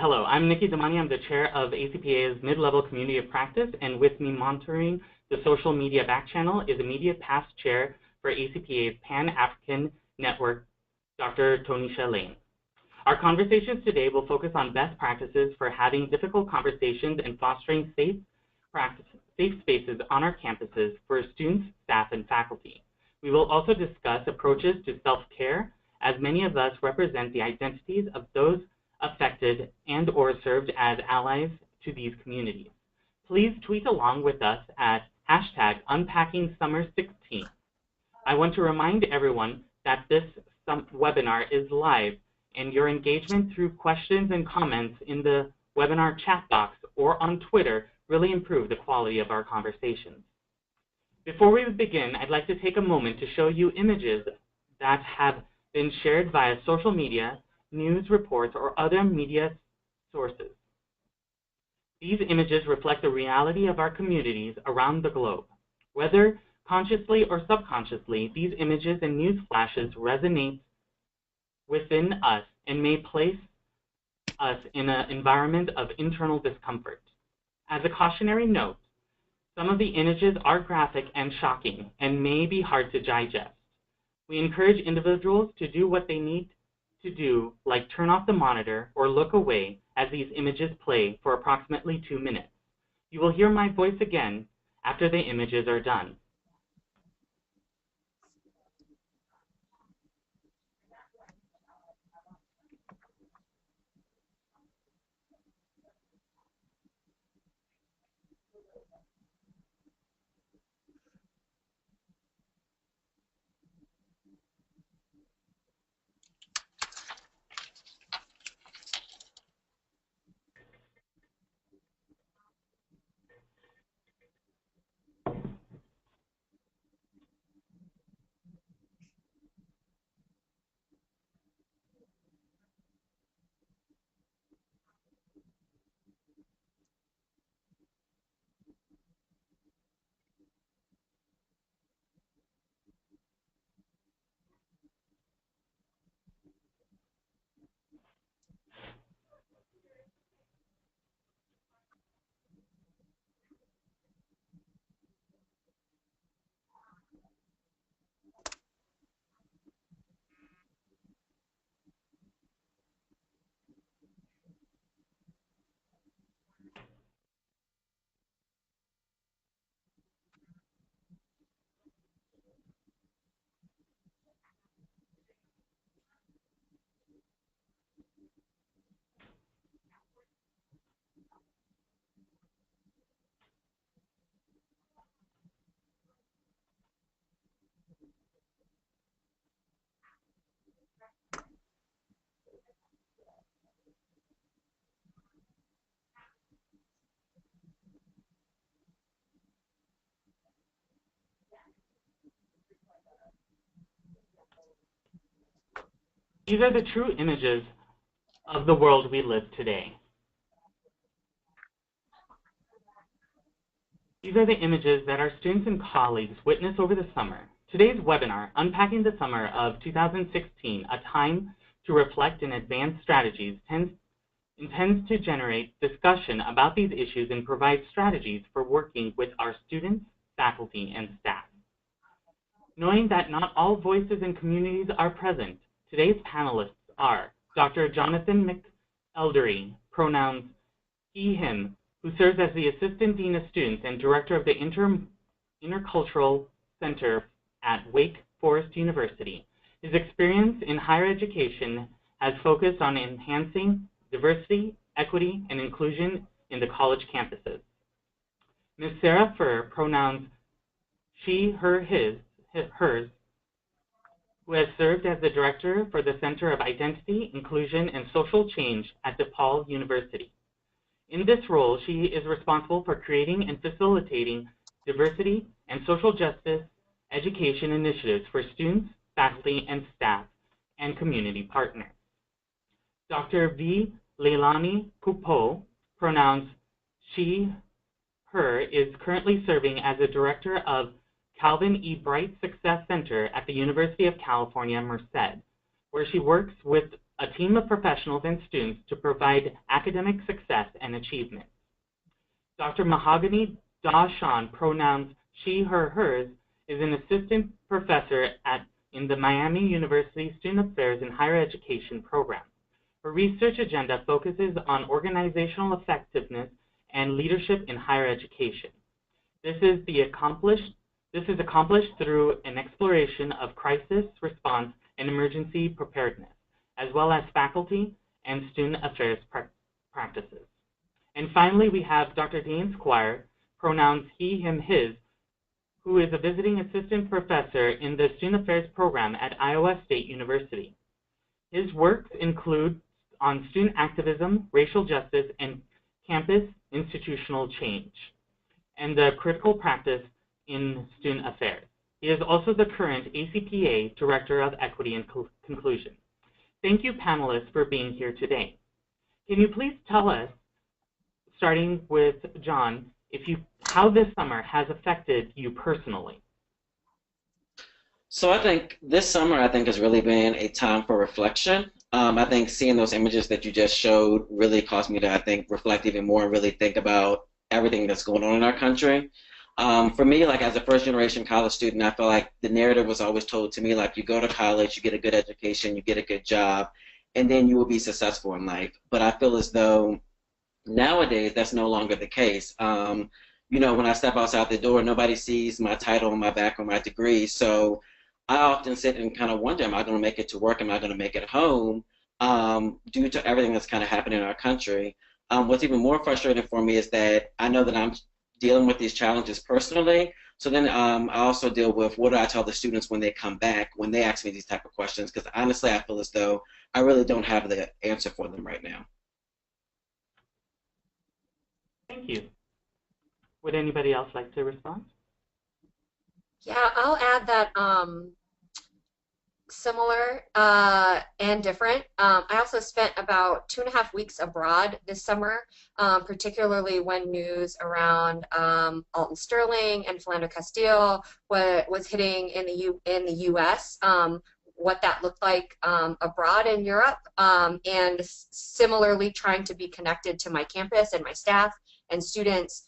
Hello, I'm Nikki Damani. I'm the chair of ACPA's mid-level community of practice, and with me monitoring the social media back channel is immediate past chair for ACPA's Pan-African Network, Dr. Tonisha Lane. Our conversations today will focus on best practices for having difficult conversations and fostering safe spaces on our campuses for students, staff, and faculty. We will also discuss approaches to self-care, as many of us represent the identities of those affected and or served as allies to these communities. Please tweet along with us at #UnpackingSummer16. I want to remind everyone that this webinar is live, and your engagement through questions and comments in the webinar chat box or on Twitter really improve the quality of our conversations. Before we begin, I'd like to take a moment to show you images that have been shared via social media, news reports, or other media sources. These images reflect the reality of our communities around the globe. Whether consciously or subconsciously, these images and news flashes resonate within us and may place us in an environment of internal discomfort. As a cautionary note, some of the images are graphic and shocking and may be hard to digest. We encourage individuals to do what they need to do, like turn off the monitor or look away as these images play for approximately 2 minutes. You will hear my voice again after the images are done. These are the true images of the world we live today. These are the images that our students and colleagues witnessed over the summer. Today's webinar, Unpacking the Summer of 2016, a time to reflect and advance strategies, intends to generate discussion about these issues and provide strategies for working with our students, faculty, and staff. Knowing that not all voices and communities are present, today's panelists are Dr. Jonathan McElderry, pronouns he, him, who serves as the Assistant Dean of Students and Director of the Intercultural Center at Wake Forest University. His experience in higher education has focused on enhancing diversity, equity, and inclusion in the college campuses. Ms. Sarah Furr, pronouns she, her, hers, who has served as the Director for the Center of Identity, Inclusion, and Social Change at DePaul University. In this role, she is responsible for creating and facilitating diversity and social justice education initiatives for students, faculty, and staff, and community partners. Dr. V. Leilani Pupo, pronouns she, her, is currently serving as the Director of Calvin E. Bright Success Center at the University of California, Merced, where she works with a team of professionals and students to provide academic success and achievement. Dr. Mahogany Dawson, pronouns she, her, hers, is an assistant professor in the Miami University Student Affairs and Higher Education program. Her research agenda focuses on organizational effectiveness and leadership in higher education. This is accomplished through an exploration of crisis response and emergency preparedness, as well as faculty and student affairs practices. And finally, we have Dr. Dean Squire, pronouns he, him, his, who is a visiting assistant professor in the Student Affairs program at Iowa State University. His works include on student activism, racial justice, and campus institutional change, and the critical practice in student affairs. He is also the current ACPA Director of Equity and Conclusion. Thank you, panelists, for being here today. Can you please tell us, starting with John, how this summer has affected you personally? So I think this summer, has really been a time for reflection. I think seeing those images that you just showed really caused me to, reflect even more and really think about everything that's going on in our country. For me, as a first-generation college student, I feel like the narrative was always told to me, you go to college, you get a good education, you get a good job, and then you will be successful in life. But I feel as though nowadays that's no longer the case. When I step outside the door, nobody sees my title on my back or my degree. So I often sit and kind of wonder, am I going to make it to work? Am I going to make it home? Due to everything that's kind of happening in our country. What's even more frustrating for me is that I know that I'm dealing with these challenges personally. So then I also deal with what do I tell the students when they come back, when they ask me these type of questions, because honestly I feel as though I really don't have the answer for them right now. Thank you. Would anybody else like to respond? Yeah, I'll add that similar and different. I also spent about 2.5 weeks abroad this summer, particularly when news around Alton Sterling and Philando Castile was hitting in the U.S. What that looked like abroad in Europe, and similarly trying to be connected to my campus and my staff and students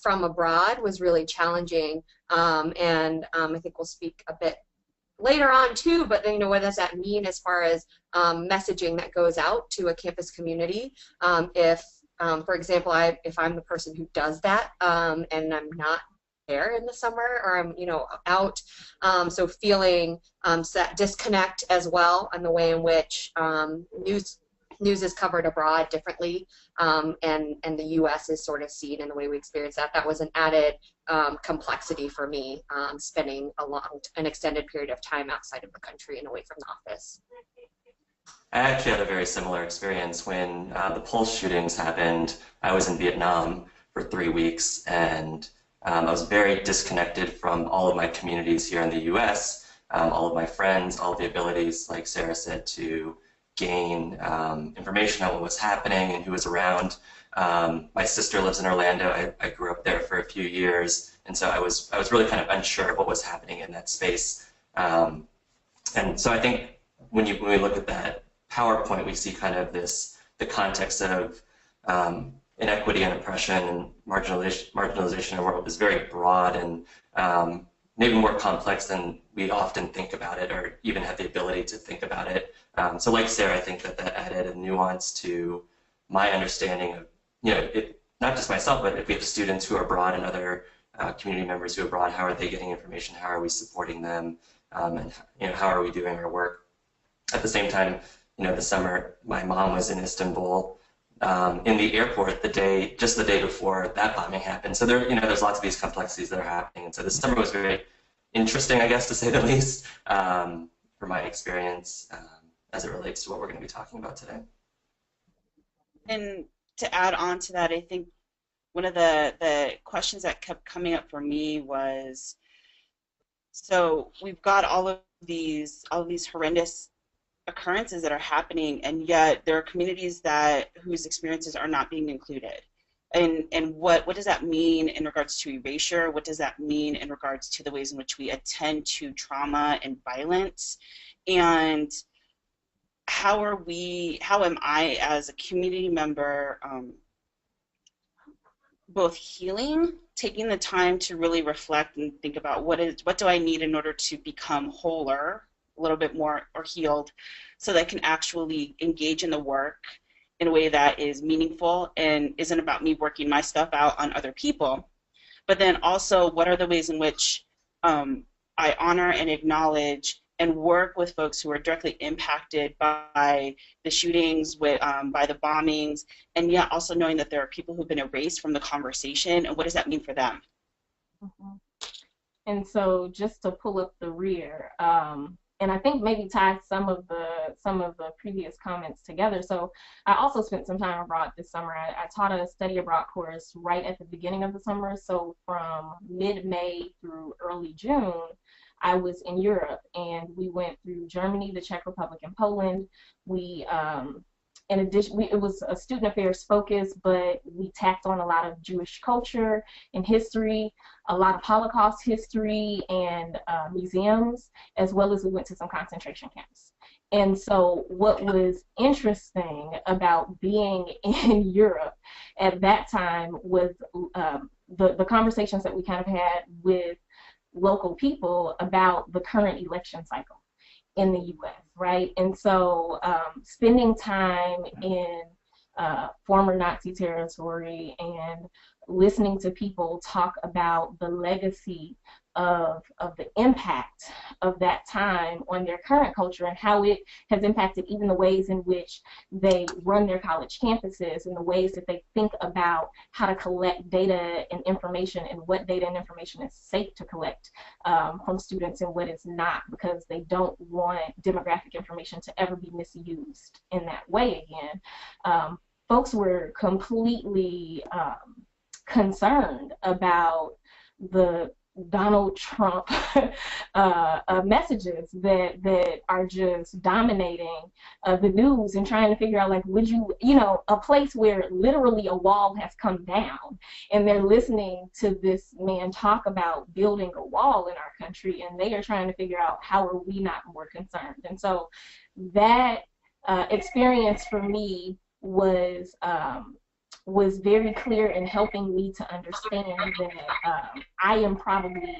from abroad was really challenging, and I think we'll speak a bit later on too, but what does that mean as far as messaging that goes out to a campus community? If, for example, if I'm the person who does that and I'm not there in the summer, or I'm out, so feeling that disconnect as well, and the way in which news is covered abroad differently, and the U.S. is sort of seen in the way we experience that. That was an added complexity for me, spending an extended period of time outside of the country and away from the office. I actually had a very similar experience when the Pulse shootings happened. I was in Vietnam for 3 weeks, and I was very disconnected from all of my communities here in the U.S., all of my friends, all of the abilities, like Sarah said, to gain information on what was happening and who was around. My sister lives in Orlando. I grew up there for a few years, and so I was really kind of unsure of what was happening in that space. And so I think when we look at that PowerPoint, we see kind of the context of inequity and oppression and marginalization in the world is very broad and maybe more complex than we often think about it, or even have the ability to think about it. So like Sarah, I think that added a nuance to my understanding of, not just myself, but if we have students who are abroad and other community members who are abroad, how are they getting information? How are we supporting them? And how are we doing our work? At the same time, this summer, my mom was in Istanbul in the airport just the day before that bombing happened. So there's lots of these complexities that are happening. And so this summer was very interesting, I guess, to say the least, for my experience as it relates to what we're going to be talking about today. And to add on to that, I think one of the questions that kept coming up for me was, so we've got all of these horrendous occurrences that are happening, and yet there are communities whose experiences are not being included. And what does that mean in regards to erasure? What does that mean in regards to the ways in which we attend to trauma and violence? And how am I as a community member both healing, taking the time to really reflect and think about what do I need in order to become wholer, a little bit more, or healed, so that I can actually engage in the work in a way that is meaningful and isn't about me working my stuff out on other people. But then also, what are the ways in which I honor and acknowledge and work with folks who are directly impacted by the shootings, by the bombings, and yet also knowing that there are people who've been erased from the conversation, and what does that mean for them? Mm-hmm. And so, just to pull up the rear, and I think maybe tie some of the previous comments together. So I also spent some time abroad this summer. I taught a study abroad course right at the beginning of the summer. So from mid-May through early June, I was in Europe, and we went through Germany, the Czech Republic, and Poland. We in addition, it was a student affairs focus, but we tacked on a lot of Jewish culture and history, a lot of Holocaust history, and museums, as well as we went to some concentration camps. And so what was interesting about being in Europe at that time was the conversations that we kind of had with local people about the current election cycle in the U.S., right? And so spending time in former Nazi territory and listening to people talk about the legacy of the impact of that time on their current culture and how it has impacted even the ways in which they run their college campuses and the ways that they think about how to collect data and information and what data and information is safe to collect from students and what is not, because they don't want demographic information to ever be misused in that way again. Folks were completely concerned about the Donald Trump messages that are just dominating the news, and trying to figure out, like, would you know, a place where literally a wall has come down, and they're listening to this man talk about building a wall in our country, and they are trying to figure out how are we not more concerned. And so that experience for me was very clear in helping me to understand that I am probably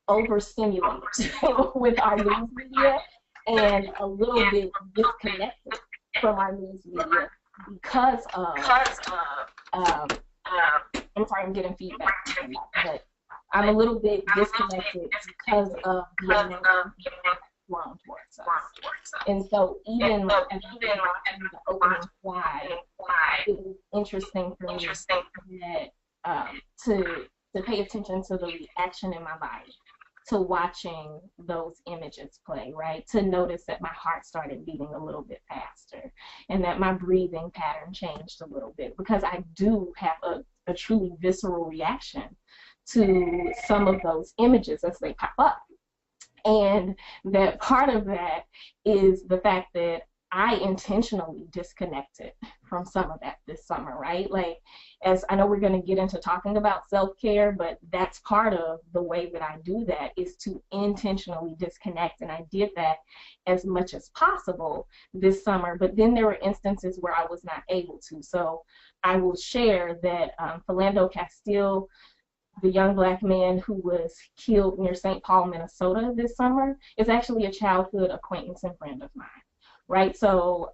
overstimulated with our news media and a little bit disconnected from our news media because of, I'm sorry, I'm getting feedback, but I'm a little bit disconnected because of the amount flown towards us. And so even as we were in the opening slide, it was interesting for me that to pay attention to the reaction in my body to watching those images play, right? To notice that my heart started beating a little bit faster and that my breathing pattern changed a little bit, because I do have a truly visceral reaction to some of those images as they pop up. And that part of that is the fact that I intentionally disconnected from some of that this summer, right? Like, as I know we're going to get into talking about self-care, but that's part of the way that I do that, is to intentionally disconnect. And I did that as much as possible this summer, but then there were instances where I was not able to. So I will share that Philando Castile, the young Black man who was killed near St. Paul, Minnesota this summer, is actually a childhood acquaintance and friend of mine, right? So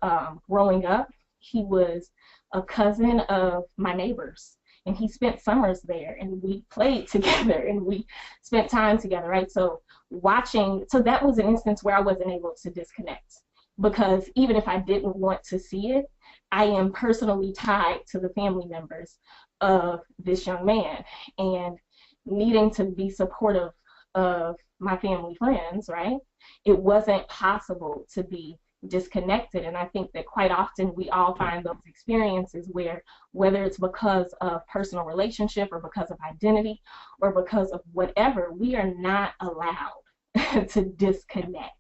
growing up, he was a cousin of my neighbor's, and he spent summers there, and we played together, and we spent time together, right? So so that was an instance where I wasn't able to disconnect, because even if I didn't want to see it, I am personally tied to the family members of this young man, and needing to be supportive of my family friends, right? It wasn't possible to be disconnected. And I think that quite often we all find those experiences where, whether it's because of personal relationship or because of identity or because of whatever, we are not allowed to disconnect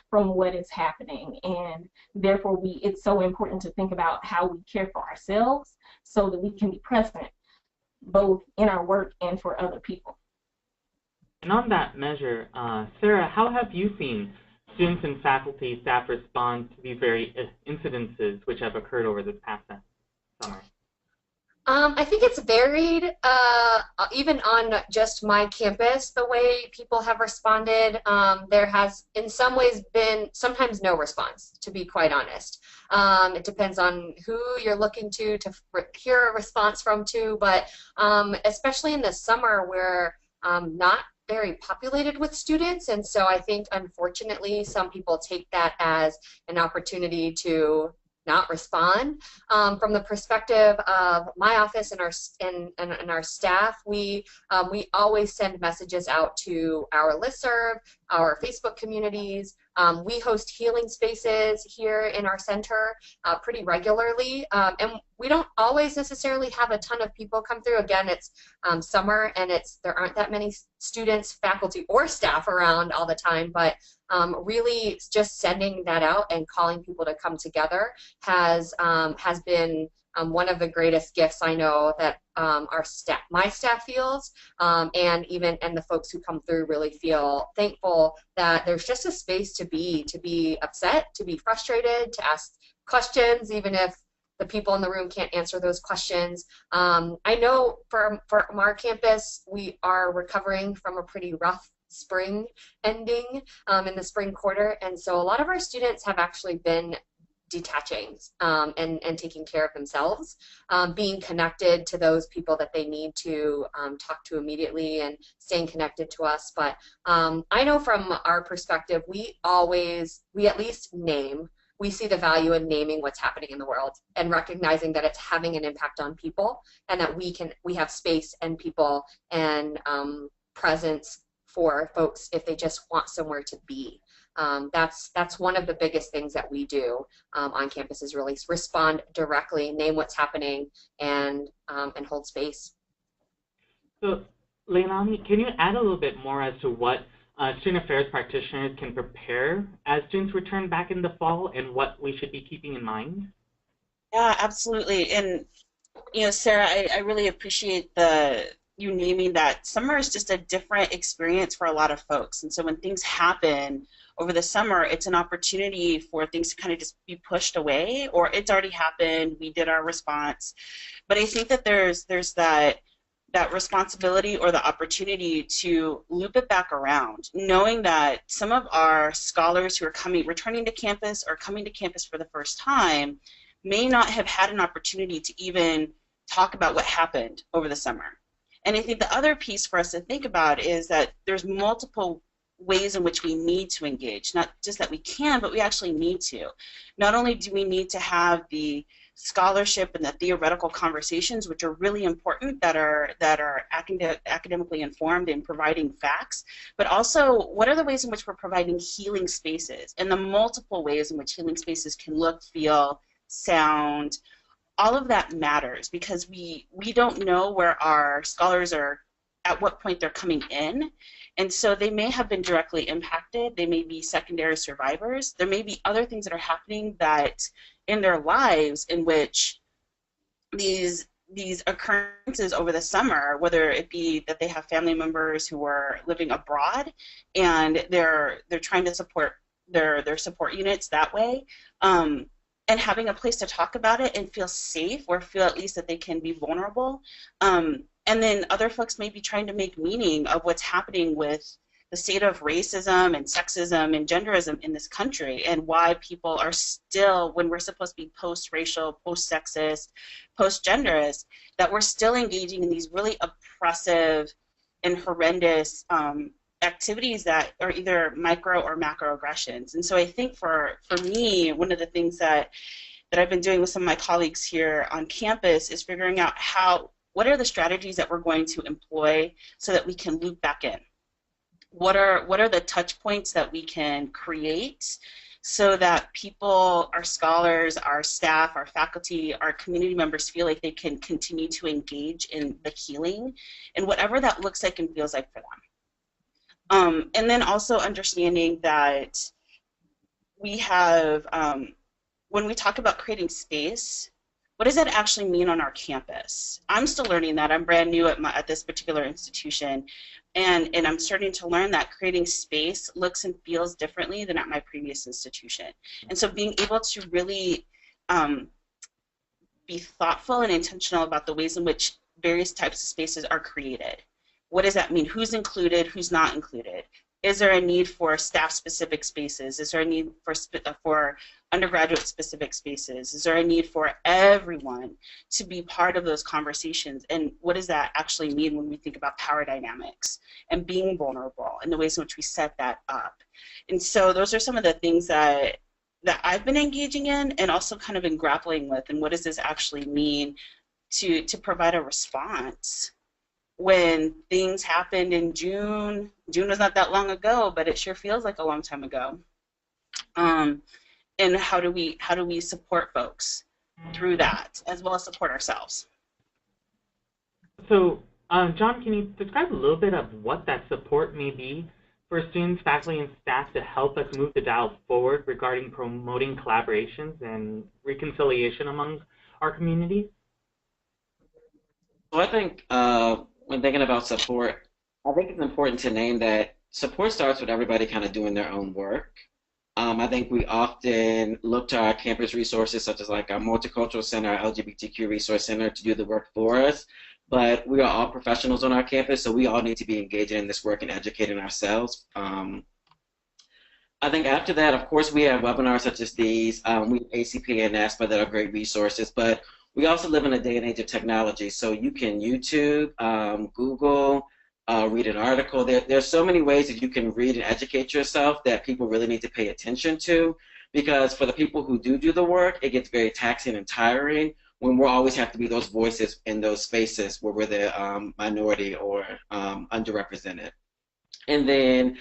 from what is happening. And therefore it's so important to think about how we care for ourselves so that we can be present both in our work and for other people. And on that measure, Sarah, how have you seen students and faculty, staff respond to these very incidences which have occurred over this past summer? I think it's varied, even on just my campus, the way people have responded. There has, in some ways, been sometimes no response, to be quite honest. It depends on who you're looking to hear a response from too, but especially in the summer where not very populated with students, and so I think, unfortunately, some people take that as an opportunity to not respond. From the perspective of my office and our staff, we always send messages out to our listserv, our Facebook communities. We host healing spaces here in our center pretty regularly, and we don't always necessarily have a ton of people come through. Again, it's summer, and there aren't that many students, faculty, or staff around all the time, but really just sending that out and calling people to come together has been one of the greatest gifts I know that my staff feels, and the folks who come through really feel thankful that there's just a space to be upset, to be frustrated, to ask questions, even if the people in the room can't answer those questions. I know from our campus, we are recovering from a pretty rough spring ending in the spring quarter, and so a lot of our students have actually been detaching and taking care of themselves, being connected to those people that they need to talk to immediately, and staying connected to us. But I know from our perspective, we at least we see the value in naming what's happening in the world and recognizing that it's having an impact on people, and that we have space and people and presence for folks if they just want somewhere to be. That's one of the biggest things that we do on campus, is really respond directly, name what's happening, and hold space. So, Leilani, can you add a little bit more as to what student affairs practitioners can prepare as students return back in the fall, and what we should be keeping in mind? Yeah, absolutely. And Sarah, I really appreciate you naming that summer is just a different experience for a lot of folks. And so when things happen over the summer, it's an opportunity for things to kind of just be pushed away, or it's already happened, we did our response. But I think that there's that responsibility or the opportunity to loop it back around, knowing that some of our scholars who are returning to campus or coming to campus for the first time may not have had an opportunity to even talk about what happened over the summer. And I think the other piece for us to think about is that there's multiple ways in which we need to engage, not just that we can, but we actually need to. Not only do we need to have the scholarship and the theoretical conversations, which are really important, that are academically informed and providing facts, but also what are the ways in which we're providing healing spaces, and the multiple ways in which healing spaces can look, feel, sound. All of that matters, because we don't know where our scholars are, at what point they're coming in, and so they may have been directly impacted, they may be secondary survivors, there may be other things that are happening that in their lives in which these occurrences over the summer, whether it be that they have family members who are living abroad and they're trying to support their support units that way, and having a place to talk about it and feel safe, or feel at least that they can be vulnerable. And then other folks may be trying to make meaning of what's happening with the state of racism and sexism and genderism in this country, and why people are still, when we're supposed to be post-racial, post-sexist, post-genderist, that we're still engaging in these really oppressive and horrendous activities that are either micro or macro aggressions. And so I think for me, one of the things that I've been doing with some of my colleagues here on campus is figuring out what are the strategies that we're going to employ so that we can loop back in. What are the touch points that we can create so that people, our scholars, our staff, our faculty, our community members feel like they can continue to engage in the healing, and whatever that looks like and feels like for them. And then also understanding that we have, when we talk about creating space, what does that actually mean on our campus? I'm still learning that. I'm brand new at this particular institution. And I'm starting to learn that creating space looks and feels differently than at my previous institution. And so being able to really be thoughtful and intentional about the ways in which various types of spaces are created. What does that mean? Who's included? Who's not included? Is there a need for staff-specific spaces? Is there a need for undergraduate-specific spaces? Is there a need for everyone to be part of those conversations? And what does that actually mean when we think about power dynamics and being vulnerable and the ways in which we set that up? And so those are some of the things that I've been engaging in and also kind of been grappling with, and what does this actually mean to provide a response when things happened in June. June was not that long ago, but it sure feels like a long time ago. And how do we support folks through that, as well as support ourselves? So, John, can you describe a little bit of what that support may be for students, faculty, and staff to help us move the dial forward regarding promoting collaborations and reconciliation among our communities? So I think when thinking about support, I think it's important to name that support starts with everybody kind of doing their own work. I think we often look to our campus resources, such as like our Multicultural Center, our LGBTQ Resource Center, to do the work for us. But we are all professionals on our campus, so we all need to be engaging in this work and educating ourselves. I think after that, of course, we have webinars such as these. We have ACPA and ASPA that are great resources, but we also live in a day and age of technology. So you can YouTube, Google, read an article. There's so many ways that you can read and educate yourself that people really need to pay attention to, because for the people who do the work, it gets very taxing and tiring when we'll always have to be those voices in those spaces where we're the minority or underrepresented. And then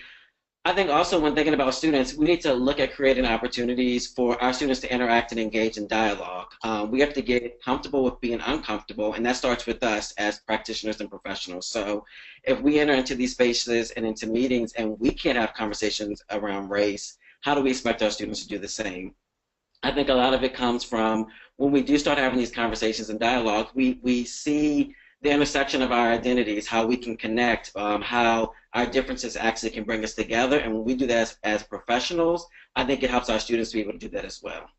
I think also when thinking about students, we need to look at creating opportunities for our students to interact and engage in dialogue. We have to get comfortable with being uncomfortable, and that starts with us as practitioners and professionals. So if we enter into these spaces and into meetings and we can't have conversations around race, how do we expect our students to do the same? I think a lot of it comes from when we do start having these conversations and dialogue, we see the intersection of our identities, how we can connect, how our differences actually can bring us together. And when we do that as professionals, I think it helps our students to be able to do that as well.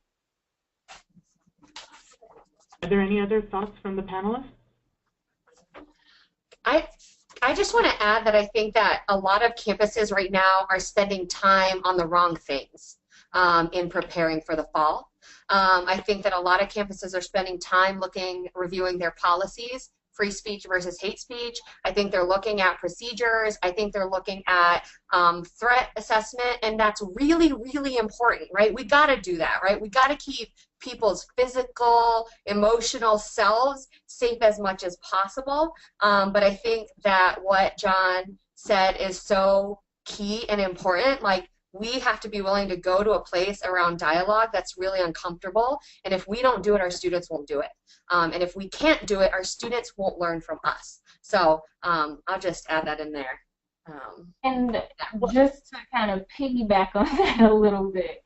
Are there any other thoughts from the panelists? I just want to add that I think that a lot of campuses right now are spending time on the wrong things in preparing for the fall. I think that a lot of campuses are spending time reviewing their policies, free speech versus hate speech. I think they're looking at procedures. I think they're looking at threat assessment, and that's really, really important, right? We got to do that, right? We got to keep people's physical, emotional selves safe as much as possible. But I think that what John said is so key and important. Like, we have to be willing to go to a place around dialogue that's really uncomfortable, and if we don't do it, our students won't do it. And if we can't do it, our students won't learn from us. So I'll just add that in there. And just to kind of piggyback on that a little bit,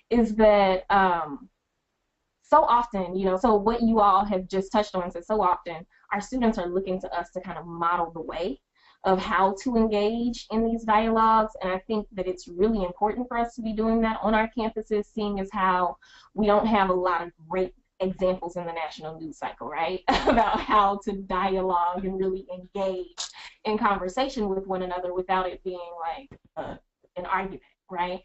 is that so often, so what you all have just touched on is so often our students are looking to us to kind of model the way of how to engage in these dialogues, and I think that it's really important for us to be doing that on our campuses, seeing as how we don't have a lot of great examples in the national news cycle, right, about how to dialogue and really engage in conversation with one another without it being like an argument, right?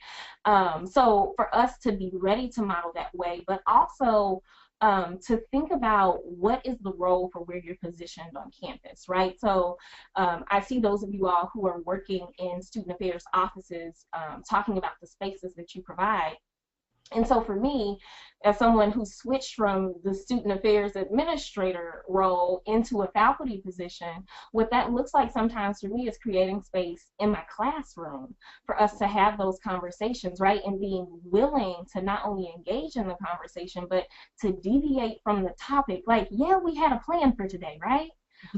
So for us to be ready to model that way, but also to think about what is the role for where you're positioned on campus, right? So I see those of you all who are working in student affairs offices talking about the spaces that you provide. And so for me, as someone who switched from the student affairs administrator role into a faculty position, what that looks like sometimes for me is creating space in my classroom for us to have those conversations, right? And being willing to not only engage in the conversation, but to deviate from the topic. Like, yeah, we had a plan for today, right?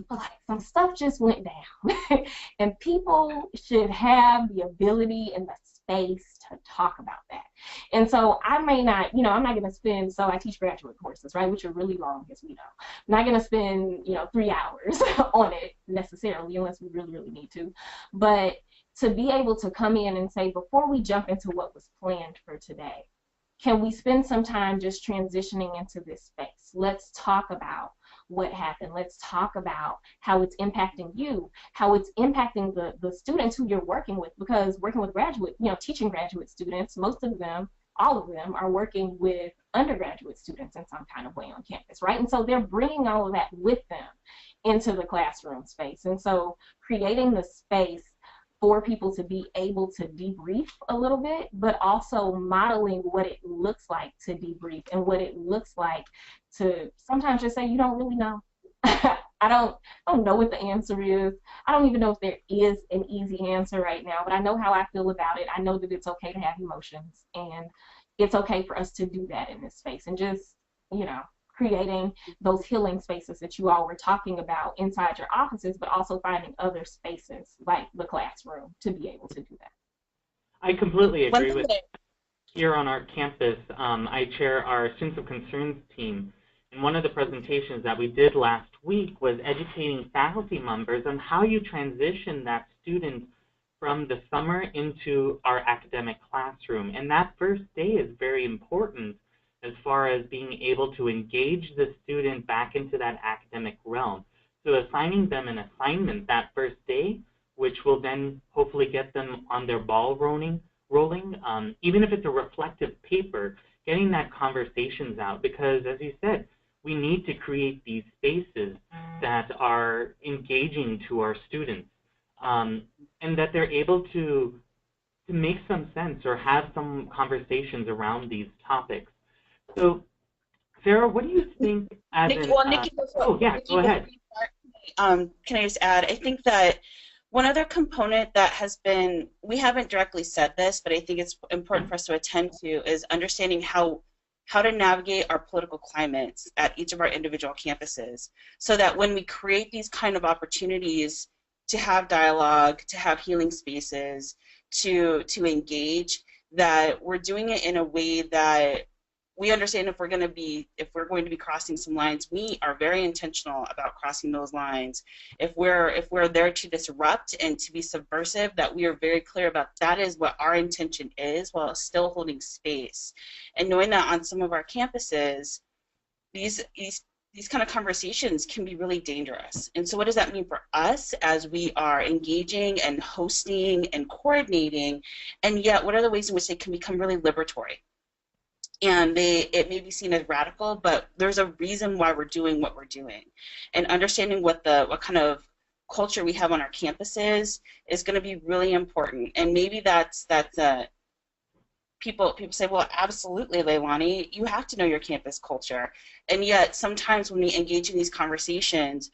but like some stuff just went down. And people should have the ability and the space to talk about that. And so I may not, I'm not going to spend, so I teach graduate courses, right, which are really long, as we know. I'm not going to spend, 3 hours on it necessarily, unless we really, really need to. But to be able to come in and say, before we jump into what was planned for today, can we spend some time just transitioning into this space? Let's talk about what happened. Let's talk about how it's impacting you, how it's impacting the students who you're working with, because working with teaching graduate students, most of them, all of them are working with undergraduate students in some kind of way on campus, right? And so they're bringing all of that with them into the classroom space. And so creating the space for people to be able to debrief a little bit, but also modeling what it looks like to debrief and what it looks like to sometimes just say, you don't really know. I don't know what the answer is. I don't even know if there is an easy answer right now, but I know how I feel about it. I know that it's okay to have emotions, and it's okay for us to do that in this space, and just, creating those healing spaces that you all were talking about inside your offices, but also finding other spaces like the classroom to be able to do that. I completely agree with that. Here on our campus, I chair our Students of Concerns team, and one of the presentations that we did last week was educating faculty members on how you transition that student from the summer into our academic classroom. And that first day is very important as far as being able to engage the student back into that academic realm. So assigning them an assignment that first day, which will then hopefully get them on their ball rolling, even if it's a reflective paper, getting that conversations out, because as you said, we need to create these spaces that are engaging to our students, and that they're able to make some sense or have some conversations around these topics. So, Sarah, what do you think as Nikki, go ahead. Can I just add, I think that one other component that has been, we haven't directly said this, but I think it's important for us to attend to, is understanding how to navigate our political climates at each of our individual campuses, so that when we create these kind of opportunities to have dialogue, to have healing spaces, to engage, that we're doing it in a way that we understand if we're going to be crossing some lines, we are very intentional about crossing those lines. If we're there to disrupt and to be subversive, that we are very clear about that is what our intention is, while still holding space. And knowing that on some of our campuses, these kind of conversations can be really dangerous. And so what does that mean for us as we are engaging and hosting and coordinating, and yet what are the ways in which they can become really liberatory? And it may be seen as radical, but there's a reason why we're doing what we're doing. And understanding what kind of culture we have on our campuses is going to be really important. And maybe that's people say, well, absolutely, Leilani, you have to know your campus culture. And yet sometimes when we engage in these conversations,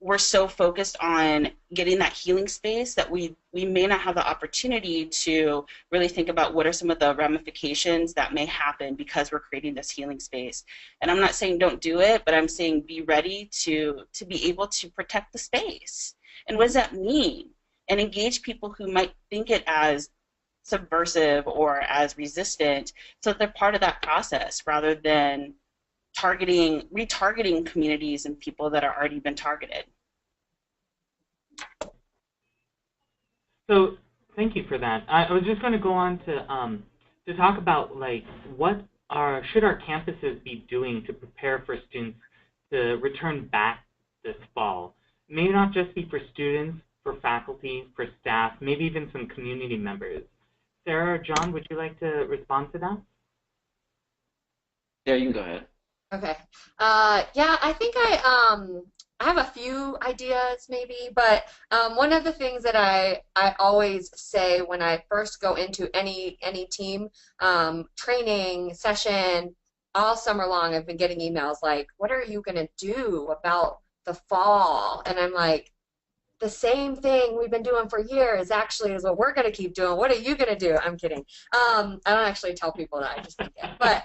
we're so focused on getting that healing space that we may not have the opportunity to really think about what are some of the ramifications that may happen because we're creating this healing space. And I'm not saying don't do it, but I'm saying be ready to be able to protect the space. And what does that mean? And engage people who might think it as subversive or as resistant, so that they're part of that process rather than retargeting communities and people that are already been targeted. So thank you for that. I was just going to go on to talk about what should our campuses be doing to prepare for students to return back this fall. May not just be for students, for faculty, for staff, maybe even some community members. Sarah or John, would you like to respond to that? Yeah, you can go ahead. Okay. Yeah, I think I have a few ideas maybe, but one of the things that I always say when I first go into any team training session, all summer long I've been getting emails like, what are you going to do about the fall? And I'm like, the same thing we've been doing for years actually is what we're going to keep doing. What are you going to do? I'm kidding. I don't actually tell people that. I just think it. But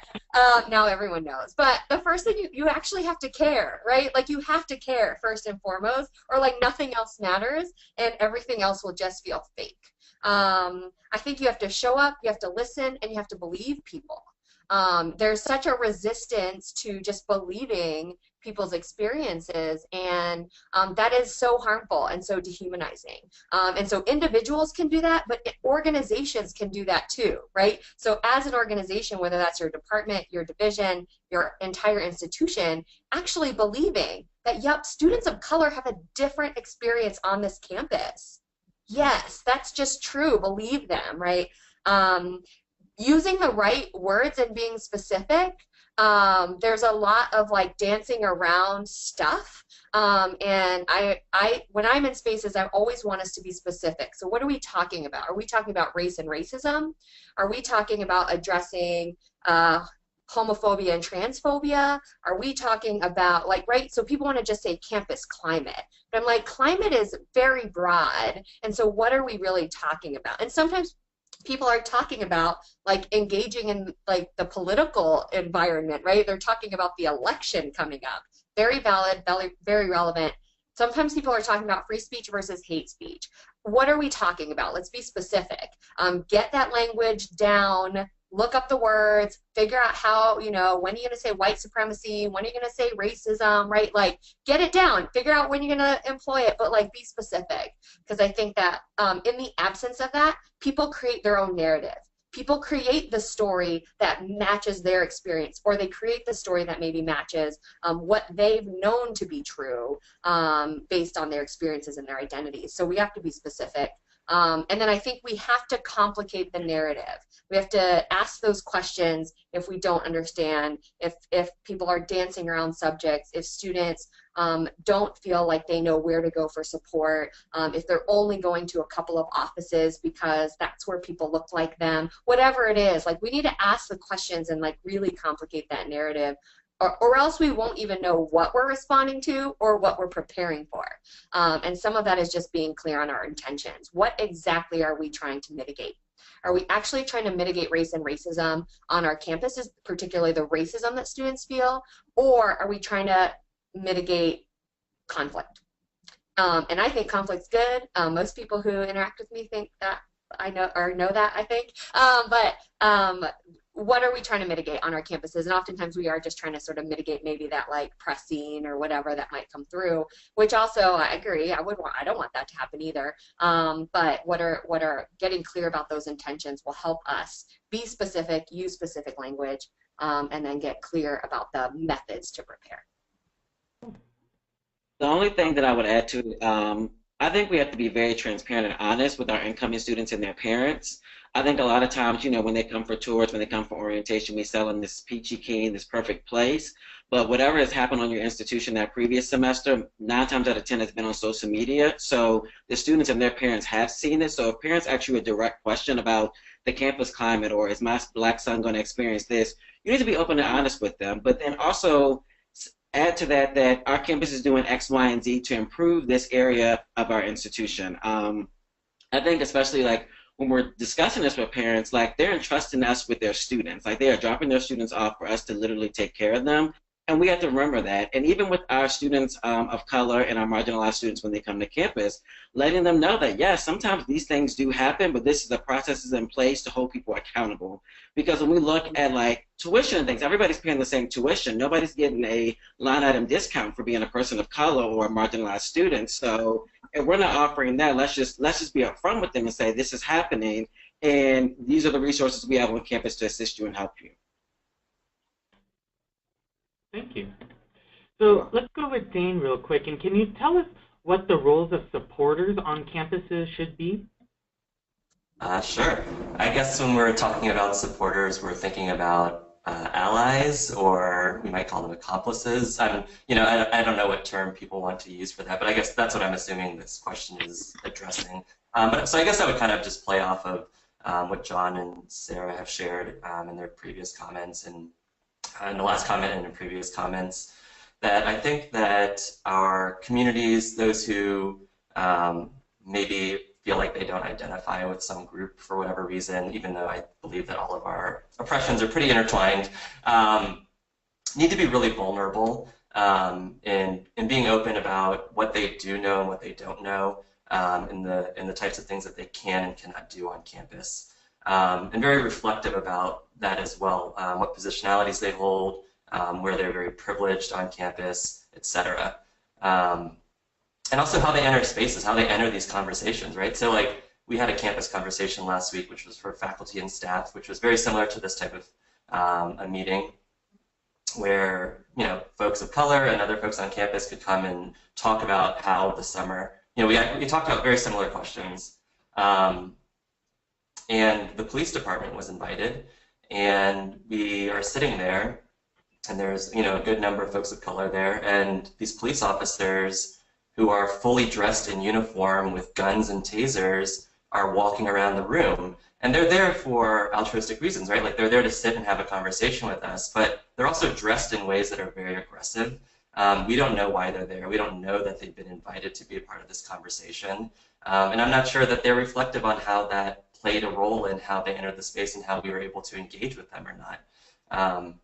now everyone knows. But the first thing, you actually have to care, right? Like, you have to care first and foremost, or like nothing else matters, and everything else will just feel fake. I think you have to show up, you have to listen, and you have to believe people. There's such a resistance to just believing people's experiences, and that is so harmful and so dehumanizing. And so individuals can do that, but organizations can do that too, right? So as an organization, whether that's your department, your division, your entire institution, actually believing that, yep, students of color have a different experience on this campus. Yes, that's just true. Believe them, right? Using the right words and being specific. There's a lot of like dancing around stuff, and when I'm in spaces, I always want us to be specific. So what are we talking about? Are we talking about race and racism? Are we talking about addressing homophobia and transphobia? Are we talking about, like, right? So people want to just say campus climate, but I'm like, climate is very broad, and so what are we really talking about? And sometimes people are talking about like engaging in like the political environment, right? They're talking about the election coming up. Very valid, very relevant. Sometimes people are talking about free speech versus hate speech. What are we talking about? Let's be specific. Get that language down, look up the words, figure out how, you know, when are you going to say white supremacy, when are you going to say racism, right? Like, get it down, figure out when you're going to employ it, but like be specific. Because I think that in the absence of that, people create their own narrative. People create the story that matches their experience, or they create the story that maybe matches what they've known to be true based on their experiences and their identities. So we have to be specific. And then I think we have to complicate the narrative. We have to ask those questions if we don't understand, if people are dancing around subjects, if students don't feel like they know where to go for support, if they're only going to a couple of offices because that's where people look like them, whatever it is. Like, we need to ask the questions and like really complicate that narrative. Or else we won't even know what we're responding to or what we're preparing for. And some of that is just being clear on our intentions. What exactly are we trying to mitigate? Are we actually trying to mitigate race and racism on our campuses, particularly the racism that students feel, or are we trying to mitigate conflict? And I think conflict's good. Most people who interact with me think that I know, or know that, I think. But what are we trying to mitigate on our campuses? And oftentimes we are just trying to sort of mitigate maybe that like press scene or whatever that might come through, which also I agree, I don't want that to happen either. But what are getting clear about those intentions will help us be specific, use specific language, and then get clear about the methods to prepare. The only thing that I would add to, I think we have to be very transparent and honest with our incoming students and their parents. I think a lot of times, you know, when they come for tours, when they come for orientation, we sell them this peachy keen, this perfect place. But whatever has happened on your institution that previous semester, 9 times out of 10 has been on social media. So the students and their parents have seen it. So if parents ask you a direct question about the campus climate, or is my black son going to experience this, you need to be open and honest with them. But then also add to that that our campus is doing X, Y, and Z to improve this area of our institution. I think especially like when we're discussing this with parents, like they're entrusting us with their students. Like they are dropping their students off for us to literally take care of them. And we have to remember that. And even with our students of color and our marginalized students when they come to campus, letting them know that, yes, sometimes these things do happen, but this is the processes in place to hold people accountable. Because when we look at like tuition and things, everybody's paying the same tuition. Nobody's getting a line item discount for being a person of color or a marginalized student. So if we're not offering that, let's just be upfront with them and say this is happening, and these are the resources we have on campus to assist you and help you. Thank you. So let's go with Dane real quick, and can you tell us what the roles of supporters on campuses should be? Sure. I guess when we're talking about supporters, we're thinking about allies, or we might call them accomplices. I don't know what term people want to use for that, but I guess that's what I'm assuming this question is addressing. So I guess I would kind of just play off of what John and Sarah have shared in their previous comments and the last comment and in previous comments, that I think that our communities, those who maybe feel like they don't identify with some group for whatever reason, even though I believe that all of our oppressions are pretty intertwined, need to be really vulnerable in being open about what they do know and what they don't know, in the types of things that they can and cannot do on campus, and very reflective about that as well, what positionalities they hold, where they're very privileged on campus, etc. And also how they enter spaces, how they enter these conversations, right? So like we had a campus conversation last week, which was for faculty and staff, which was very similar to this type of a meeting where, you know, folks of color and other folks on campus could come and talk about how the summer, you know, we talked about very similar questions. And the police department was invited, and we are sitting there, and there's, you know, a good number of folks of color there, and these police officers who are fully dressed in uniform with guns and tasers are walking around the room. And they're there for altruistic reasons, right? Like they're there to sit and have a conversation with us, but they're also dressed in ways that are very aggressive. We don't know why they're there. We don't know that they've been invited to be a part of this conversation. And I'm not sure that they're reflective on how that played a role in how they entered the space and how we were able to engage with them or not.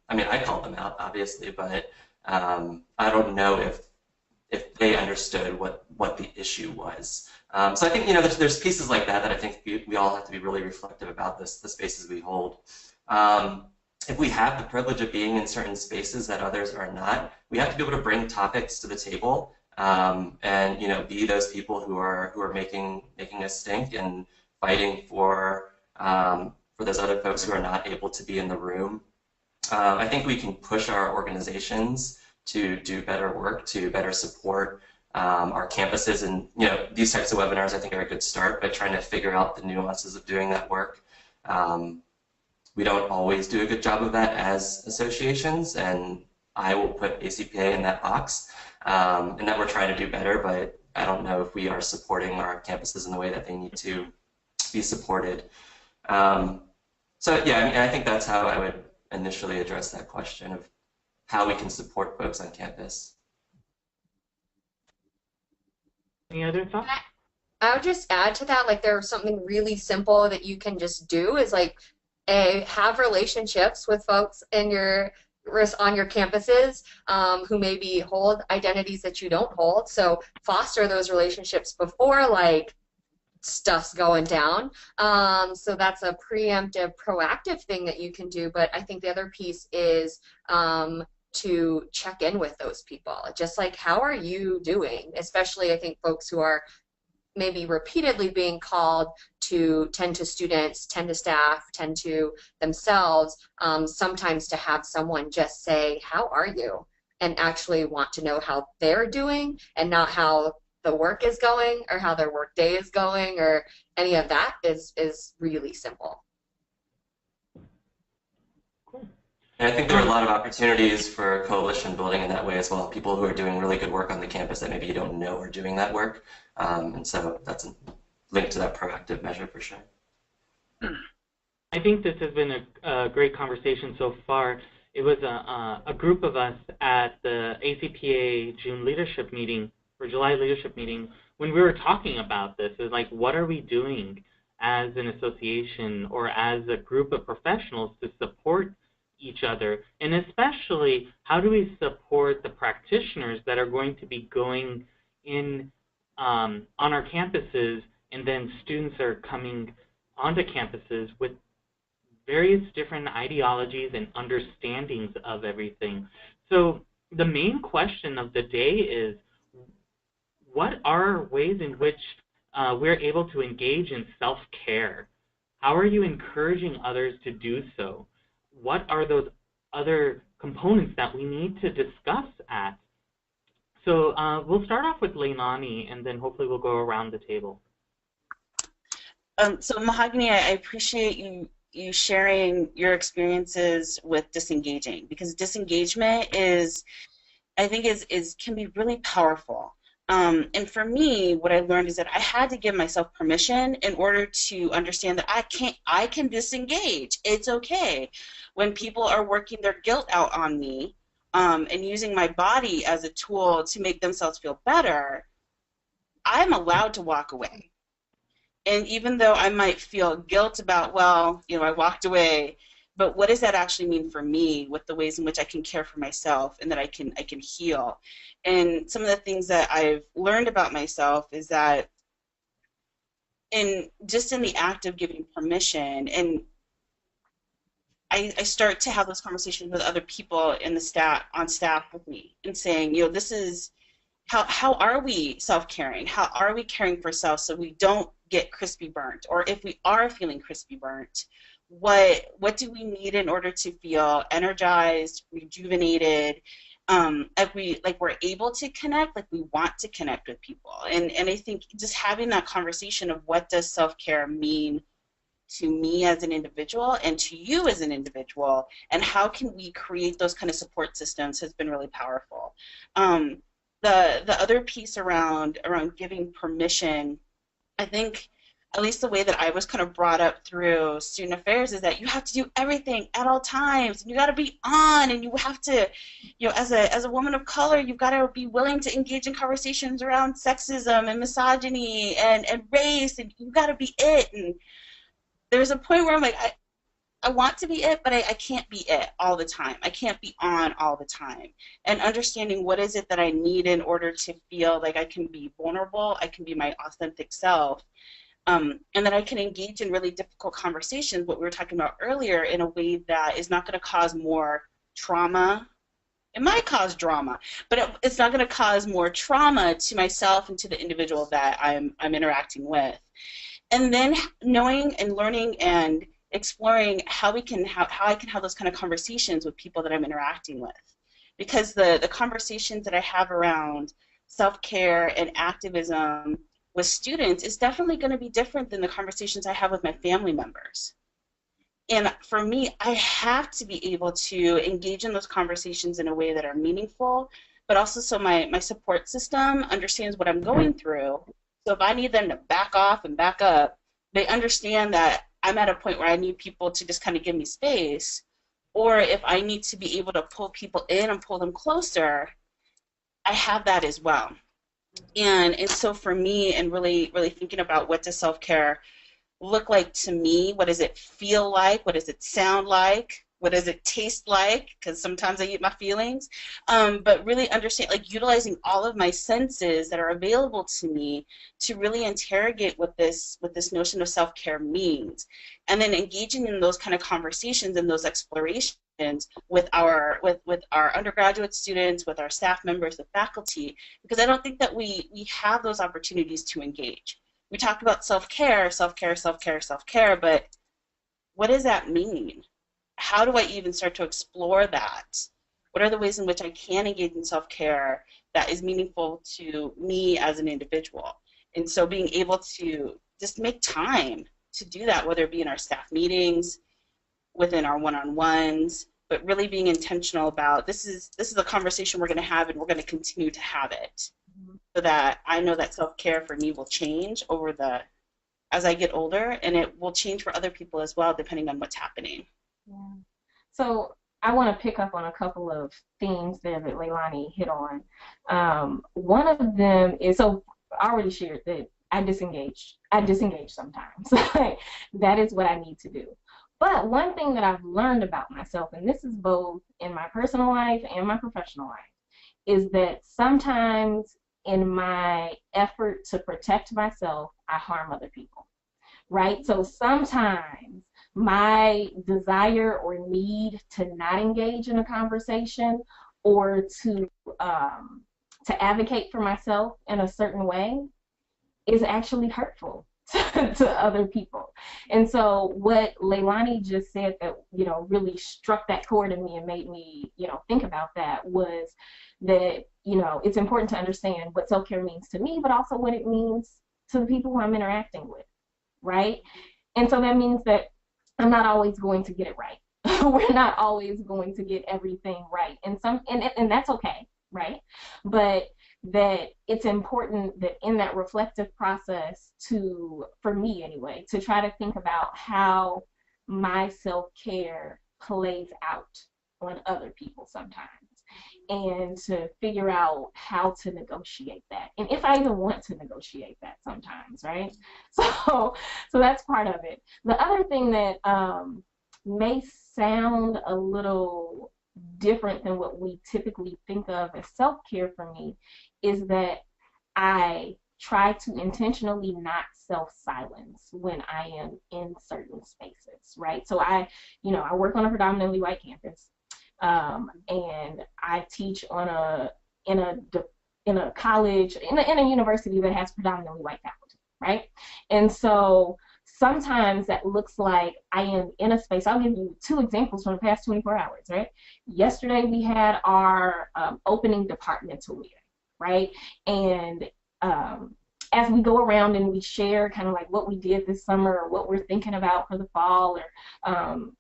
I mean, I called them out, obviously, but I don't know if they understood what the issue was. So I think, you know, there's pieces like that I think we all have to be really reflective about the spaces we hold. If we have the privilege of being in certain spaces that others are not, we have to be able to bring topics to the table, and, you know, be those people who are making a stink and fighting for those other folks who are not able to be in the room. I think we can push our organizations to do better work, to better support our campuses, and, you know, these types of webinars I think are a good start by trying to figure out the nuances of doing that work. We don't always do a good job of that as associations, and I will put ACPA in that box, and that we're trying to do better, but I don't know if we are supporting our campuses in the way that they need to be supported. So yeah, I mean, I think that's how I would initially address that question of how we can support folks on campus. Any other thoughts? I would just add to that, like, there's something really simple that you can just do is like have relationships with folks on your campuses who maybe hold identities that you don't hold. So foster those relationships before like stuff's going down. So that's a preemptive, proactive thing that you can do. But I think the other piece is to check in with those people. Just like, how are you doing? Especially, I think, folks who are maybe repeatedly being called to tend to students, tend to staff, tend to themselves, sometimes to have someone just say, how are you? And actually want to know how they're doing and not how the work is going or how their work day is going or any of that is really simple. And I think there are a lot of opportunities for coalition building in that way as well. People who are doing really good work on the campus that maybe you don't know are doing that work. And so that's linked to that proactive measure for sure. I think this has been a great conversation so far. It was a group of us at the ACPA June leadership meeting, or July leadership meeting, when we were talking about this. It was like, what are we doing as an association or as a group of professionals to support each other? And especially, how do we support the practitioners that are going to be going in on our campuses, and then students are coming onto campuses with various different ideologies and understandings of everything. So the main question of the day is, what are ways in which we're able to engage in self-care? How are you encouraging others to do so? What are those other components that we need to discuss at? So we'll start off with Leilani, and then hopefully we'll go around the table. So Mahogany, I appreciate you sharing your experiences with disengaging, because disengagement is, I think, can be really powerful. And for me, what I learned is that I had to give myself permission in order to understand that I can disengage. It's okay. When people are working their guilt out on me and using my body as a tool to make themselves feel better, I'm allowed to walk away. And even though I might feel guilt about, well, you know, I walked away, but what does that actually mean for me with the ways in which I can care for myself and that I can heal? And some of the things that I've learned about myself is that in the act of giving permission, and I start to have those conversations with other people in the on staff with me and saying, you know, this is how are we self-caring? How are we caring for self so we don't get crispy burnt? Or if we are feeling crispy burnt, what do we need in order to feel energized, rejuvenated, like we're able to connect, like we want to connect with people? And I think just having that conversation of what does self-care mean to me as an individual and to you as an individual, and how can we create those kind of support systems has been really powerful. The other piece around giving permission, I think, at least the way that I was kind of brought up through student affairs, is that you have to do everything at all times, and you got to be on, and you have to, you know, as a woman of color, you've got to be willing to engage in conversations around sexism and misogyny and race, and you got to be it. And there's a point where I'm like, I want to be it, but I can't be it all the time. I can't be on all the time. And understanding what is it that I need in order to feel like I can be vulnerable, I can be my authentic self, and that I can engage in really difficult conversations, what we were talking about earlier, in a way that is not going to cause more trauma. It might cause drama, but it's not going to cause more trauma to myself and to the individual that I'm interacting with. And then knowing and learning and exploring how I can have those kind of conversations with people that I'm interacting with. Because the conversations that I have around self-care and activism with students is definitely going to be different than the conversations I have with my family members. And for me, I have to be able to engage in those conversations in a way that are meaningful, but also so my support system understands what I'm going through. So if I need them to back off and back up, they understand that I'm at a point where I need people to just kind of give me space. Or if I need to be able to pull people in and pull them closer, I have that as well. And so for me, and really thinking about what does self-care look like to me, what does it feel like, what does it sound like, what does it taste like, because sometimes I eat my feelings, but really understand, like utilizing all of my senses that are available to me to really interrogate what this notion of self-care means, and then engaging in those kind of conversations and those explorations with our undergraduate students, with our staff members, the faculty, because I don't think that we have those opportunities to engage. We talk about self-care, self-care, self-care, self-care, but what does that mean? How do I even start to explore that? What are the ways in which I can engage in self-care that is meaningful to me as an individual? And so being able to just make time to do that, whether it be in our staff meetings, within our one-on-ones, but really being intentional about this is a conversation we're going to have, and we're going to continue to have it, so that I know that self-care for me will change as I get older, and it will change for other people as well, depending on what's happening. Yeah. So I want to pick up on a couple of themes there that Leilani hit on. One of them is, so I already shared that I disengage sometimes. That is what I need to do. But one thing that I've learned about myself, and this is both in my personal life and my professional life, is that sometimes in my effort to protect myself, I harm other people, right? So sometimes my desire or need to not engage in a conversation, or to advocate for myself in a certain way, is actually hurtful to other people. And so what Leilani just said that, you know, really struck that chord in me and made me, you know, think about that was that, you know, it's important to understand what self-care means to me, but also what it means to the people who I'm interacting with, right? And so that means that I'm not always going to get it right. We're not always going to get everything right, and that's okay, right? But that it's important that in that reflective process, for me anyway, to try to think about how my self-care plays out on other people sometimes. and to figure out how to negotiate that, and if I even want to negotiate that sometimes, right? So that's part of it. The other thing that may sound a little different than what we typically think of as self-care for me is that I try to intentionally not self-silence when I am in certain spaces, right? So I work on a predominantly white campus, and I teach in a college, in a university that has predominantly white faculty, right? And so sometimes that looks like I am in a space. I'll give you two examples from the past 24 hours, right? Yesterday we had our opening departmental meeting, right? And as we go around and we share kind of like what we did this summer or what we're thinking about for the fall, or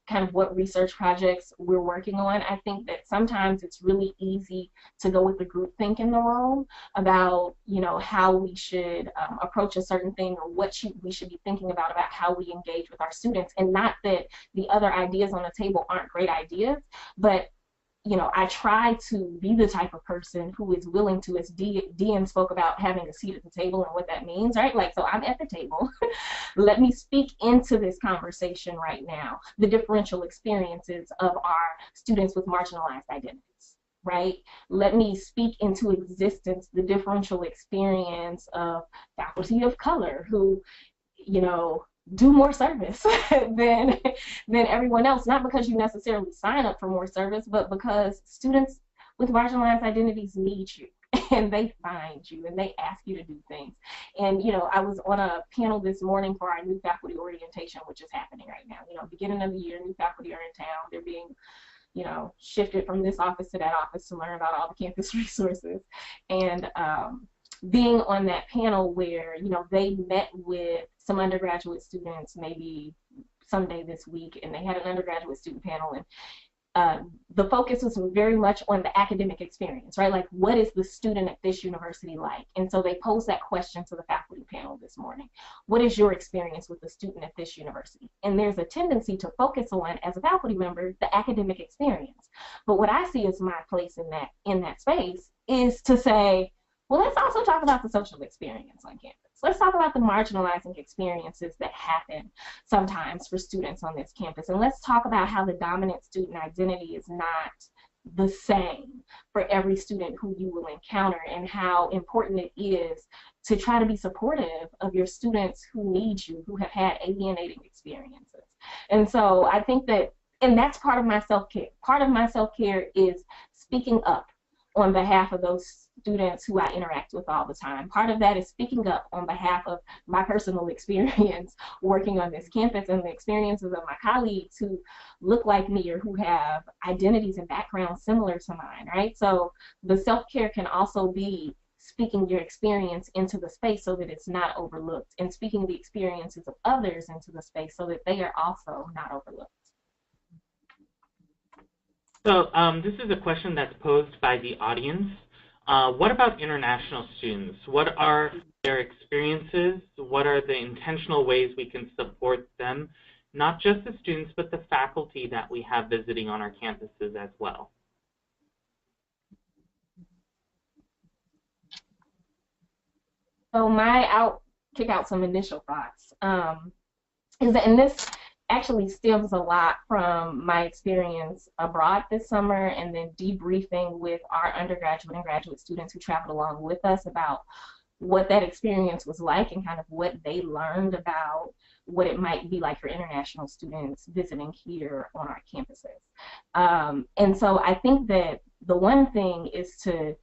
kind of what research projects we're working on, I think that sometimes it's really easy to go with the group think in the room about, how we should approach a certain thing, or what we should be thinking about how we engage with our students. And not that the other ideas on the table aren't great ideas, but I try to be the type of person who is willing to, as Dean spoke about, having a seat at the table and what that means, right? Like, so I'm at the table. Let me speak into this conversation right now, the differential experiences of our students with marginalized identities, right? Let me speak into existence the differential experience of faculty of color who, do more service than everyone else, not because you necessarily sign up for more service, but because students with marginalized identities need you, and they find you, and they ask you to do things. And I was on a panel this morning for our new faculty orientation, which is happening right now. Beginning of the year, new faculty are in town. They're being shifted from this office to that office to learn about all the campus resources. And being on that panel where, they met with some undergraduate students maybe someday this week, and they had an undergraduate student panel, and the focus was very much on the academic experience, right? Like, what is the student at this university like? And so they posed that question to the faculty panel this morning. What is your experience with the student at this university? And there's a tendency to focus on, as a faculty member, the academic experience. But what I see as my place in that space is to say, well, let's also talk about the social experience on campus. Let's talk about the marginalizing experiences that happen sometimes for students on this campus. And let's talk about how the dominant student identity is not the same for every student who you will encounter, and how important it is to try to be supportive of your students who need you, who have had alienating experiences. And so I think and that's part of my self-care. Part of my self-care is speaking up on behalf of those students who I interact with all the time. Part of that is speaking up on behalf of my personal experience working on this campus, and the experiences of my colleagues who look like me or who have identities and backgrounds similar to mine, right? So the self-care can also be speaking your experience into the space so that it's not overlooked, and speaking the experiences of others into the space so that they are also not overlooked. So this is a question that's posed by the audience. What about international students? What are their experiences? What are the intentional ways we can support them, not just the students, but the faculty that we have visiting on our campuses as well? So I'll kick out some initial thoughts. Is that, and this actually stems a lot from my experience abroad this summer, and then debriefing with our undergraduate and graduate students who traveled along with us about what that experience was like, and kind of what they learned about what it might be like for international students visiting here on our campuses. And so I think that the one thing is to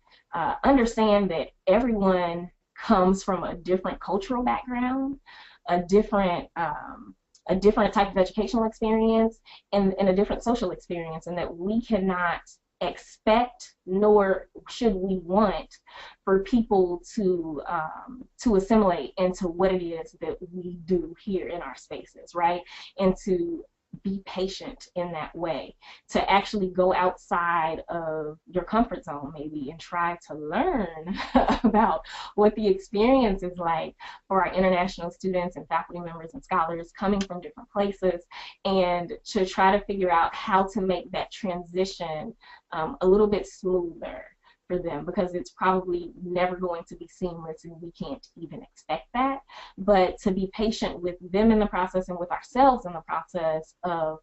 understand that everyone comes from a different cultural background, a different type of educational experience, and a different social experience, and that we cannot expect, nor should we want, for people to assimilate into what it is that we do here in our spaces, right? And to be patient in that way, to actually go outside of your comfort zone maybe and try to learn about what the experience is like for our international students and faculty members and scholars coming from different places, and to try to figure out how to make that transition a little bit smoother for them, because it's probably never going to be seamless and we can't even expect that. But to be patient with them in the process and with ourselves in the process of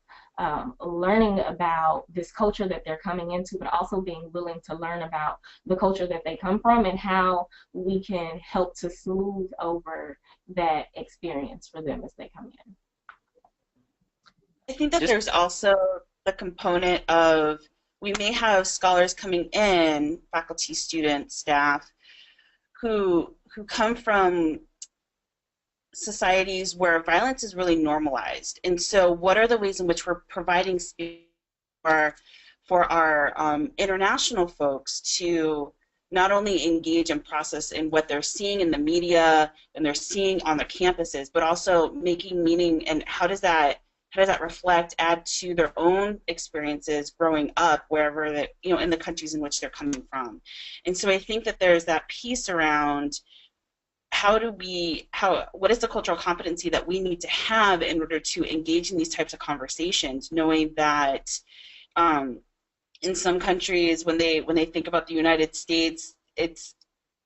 learning about this culture that they're coming into, but also being willing to learn about the culture that they come from and how we can help to smooth over that experience for them as they come in. I think that there's also the component of, we may have scholars coming in, faculty, students, staff, who come from societies where violence is really normalized. And so what are the ways in which we're providing space for our international folks to not only engage and process in what they're seeing in the media and they're seeing on their campuses, but also making meaning, and how does that reflect, add to their own experiences growing up wherever that, you know, in the countries in which they're coming from. And so I think that there's that piece around what is the cultural competency that we need to have in order to engage in these types of conversations, knowing that in some countries, when they think about the United States, it's